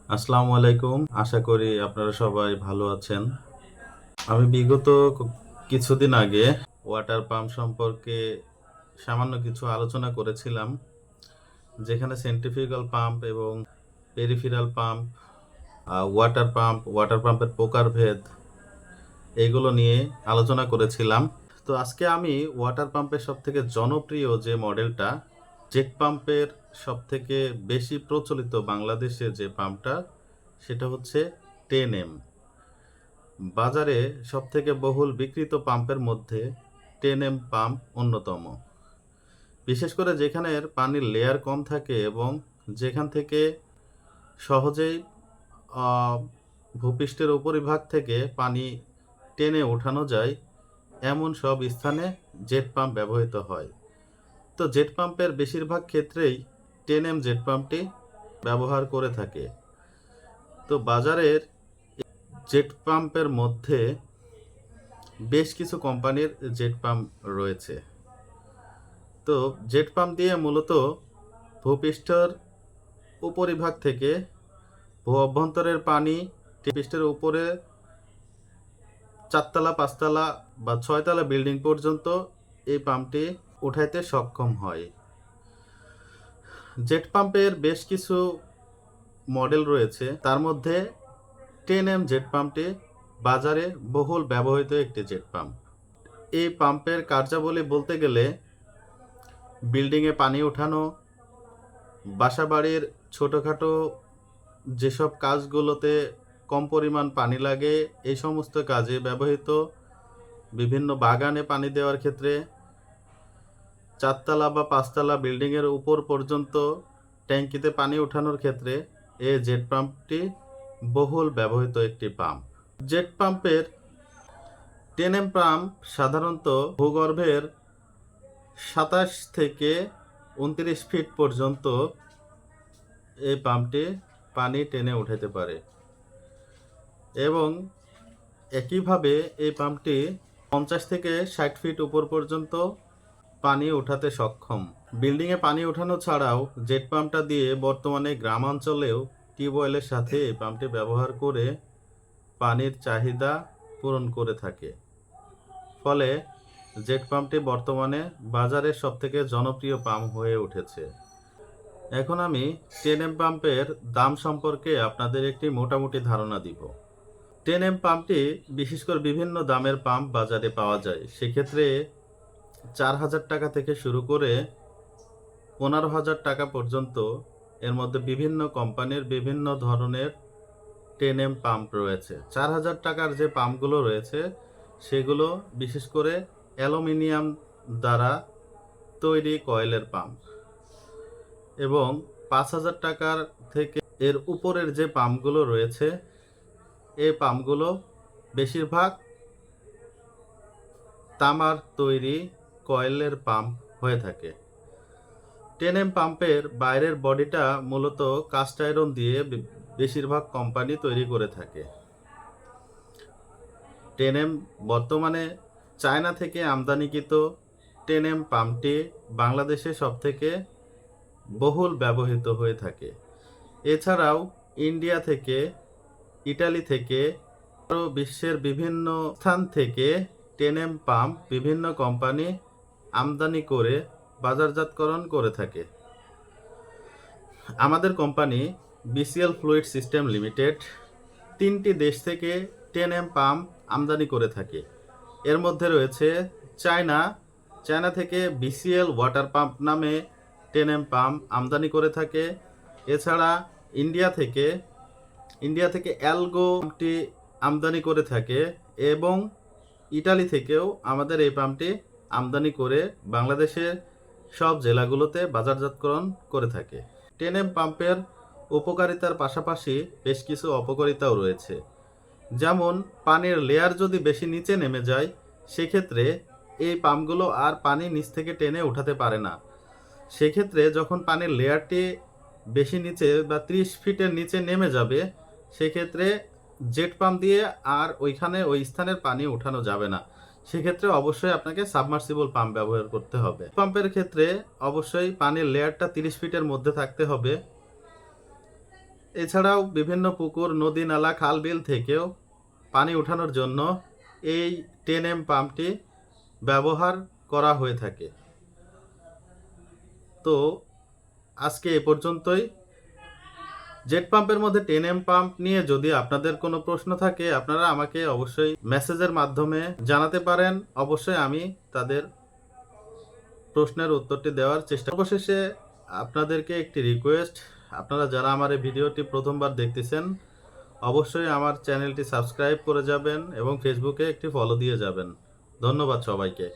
আসসালামু আলাইকুম। আশা করি আপনারা সবাই ভালো আছেন। আমি বিগত কিছুদিন আগে ওয়াটার পাম্প সম্পর্কে সামান্য কিছু আলোচনা করেছিলাম। যেখানে সেন্ট্রিফিউগাল পাম্প এবং পেরিফেরাল পাম্প, ওয়াটার পাম্পের প্রকারভেদ এগুলো নিয়ে আলোচনা করেছিলাম। তো আজকে আমি ওয়াটার পাম্পের সবথেকে জনপ্রিয় যে মডেলটা, জেট পাম্পের সবথেকে বেশি প্রচলিত বাংলাদেশে যে পাম্পটা, সেটা হচ্ছে 10M। বাজারে সবথেকে বহুল বিক্রিত পাম্পের মধ্যে 10M পাম্প অন্যতম। বিশেষ করে যেখানের পানির লেয়ার কম থাকে এবং যেখান থেকে সহজেই আহ, ভূপৃষ্ঠের উপরিভাগ থেকে পানি টেনে ওঠানো যায়, এমন সব স্থানে জেট পাম্প ব্যবহৃত হয়। তো জেট পাম্পের বেশিরভাগ ক্ষেত্রেই 10M জেট পাম্পটি ব্যবহার করে থাকে। তো বাজারের জেট পাম্পের মধ্যে বেশ কিছু কোম্পানির জেট পাম্প রয়েছে। তো জেট পাম্প দিয়ে মূলত ভূপৃষ্ঠের উপরিভাগ থেকে ভূ অভ্যন্তরের পানি পৃষ্ঠের উপরে 4তলা 5তলা বা 6তলা বিল্ডিং পর্যন্ত এই পাম্পটি উঠাইতে সক্ষম হয়। জেট পাম্পের বেশ কিছু মডেল রয়েছে, তার মধ্যে 10M জেট পাম্পটি বাজারে বহুল ব্যবহৃত একটি জেট পাম্প। এই পাম্পের কার্যাবলী বলতে গেলে বিল্ডিংয়ে পানি ওঠানো, বাসাবাড়ির ছোটোখাটো যেসব কাজগুলোতে কম পরিমাণ পানি লাগে এই সমস্ত কাজে ব্যবহৃত, বিভিন্ন বাগানে পানি দেওয়ার ক্ষেত্রে, 4তলা বা 5তলা বিল্ডিংয়ের উপর পর্যন্ত ট্যাঙ্কিতে পানি ওঠানোর ক্ষেত্রে এই জেট পাম্পটি বহুল ব্যবহৃত একটি পাম্প। জেট পাম্পের 10M পাম্প সাধারণত ভূগর্ভের 27 থেকে 29 ফিট পর্যন্ত এই পাম্পটি পানি টেনে উঠাতে পারে এবং একইভাবে এই পাম্পটি 50 থেকে 60 ফিট উপর পর্যন্ত পানি ওঠাতে সক্ষম। বিল্ডিংয়ে পানি ওঠানো ছাড়াও জেট পাম্পটা দিয়ে বর্তমানে গ্রামাঞ্চলেও টিউবওয়েলের সাথে এই পাম্পটি ব্যবহার করে পানির চাহিদা পূরণ করে থাকে। ফলে জেট পাম্পটি বর্তমানে বাজারের সবথেকে জনপ্রিয় পাম্প হয়ে উঠেছে। এখন আমি 10M পাম্পের দাম সম্পর্কে আপনাদের একটি মোটামুটি ধারণা দিব। 10M পাম্পটি বিশেষ করে বিভিন্ন দামের পাম্প বাজারে পাওয়া যায়। সেক্ষেত্রে 4,000 টাকা থেকে শুরু করে 15,000 টাকা পর্যন্ত এর মধ্যে বিভিন্ন কোম্পানির বিভিন্ন ধরনের 10M পাম্প রয়েছে। 4,000 টাকার যে পাম্পগুলো রয়েছে সেগুলো বিশেষ করে অ্যালুমিনিয়াম দ্বারা তৈরি কয়েলের পাম্প এবং 5,000 টাকার থেকে এর উপরের যে পাম্পগুলো রয়েছে এই পাম্পগুলো বেশিরভাগ তামার তৈরি কয়েলের পাম্প হয়ে থাকে। 10M পাম্পের বাইরের বডিটা মূলত কাস্ট আয়রন দিয়ে বেশিরভাগ কোম্পানি তৈরি করে থাকে। 10M বর্তমানে চায়না থেকে আমদানিকৃত 10M পাম্পটি বাংলাদেশে সবথেকে বহুল ব্যবহৃত হয়ে থাকে। এছাড়াও ইন্ডিয়া থেকে, ইটালি থেকে, আরও বিশ্বের বিভিন্ন স্থান থেকে 10M পাম্প বিভিন্ন কোম্পানি আমদানি করে বাজারজাতকরণ করে থাকে। আমাদের company BCL fluid system limited 3টি দেশ থেকে 10M পাম্প আমদানি করে থাকে। এর মধ্যে রয়েছে চায়না থেকে বিসিএল ওয়াটার পাম্প নামে 10M পাম্প আমদানি করে থাকে। এছাড়া ইন্ডিয়া থেকে অ্যালগো পাম্পটি আমদানি করে থাকে এবং ইটালি থেকেও আমাদের এই পাম্পটি আমদানি করে বাংলাদেশের সব জেলাগুলোতে বাজারজাতকরণ করে থাকে। 10M পাম্পের উপকারিতার পাশাপাশি বেশ কিছু অপকারিতাও রয়েছে। যেমন পানির লেয়ার যদি বেশি নিচে নেমে যায় সেক্ষেত্রে এই পাম্পগুলো আর পানি নিচ থেকে টেনে উঠাতে পারে না। সেক্ষেত্রে যখন পানির লেয়ারটি বেশি নিচে বা 30 ফিটের নিচে নেমে যাবে সেক্ষেত্রে জেট পাম্প দিয়ে আর ওই স্থানের পানি উঠানো যাবে না। সেক্ষেত্রে অবশ্যই আপনাকে সাবমার্সিবল পাম্প ব্যবহার করতে হবে। পাম্পের ক্ষেত্রে অবশ্যই পানির লেয়ারটা 30 ফিটের মধ্যে থাকতে হবে এছাড়াও বিভিন্ন পুকুর, নদী, নালা, খাল, বিল থেকেও পানি ওঠানোর জন্য এই 10M পাম্পটি ব্যবহার করা হয়ে থাকে। তো আজকে এ পর্যন্তই। জেট পাম্পের মধ্যে 10M পাম্প নিয়ে যদি আপনাদের কোনো প্রশ্ন থাকে, আপনারা আমাকে অবশ্যই মেসেজের মাধ্যমে জানাতে পারেন। অবশ্যই আমি তাদের প্রশ্নের উত্তরটি দেওয়ার চেষ্টা করব। অবশেষে আপনাদেরকে একটি রিকোয়েস্ট, আপনারা যারা আমার এই ভিডিওটি প্রথমবার দেখতেছেন, অবশ্যই আমার চ্যানেলটি সাবস্ক্রাইব করে যাবেন এবং ফেসবুকে একটি ফলো দিয়ে যাবেন। ধন্যবাদ সবাইকে।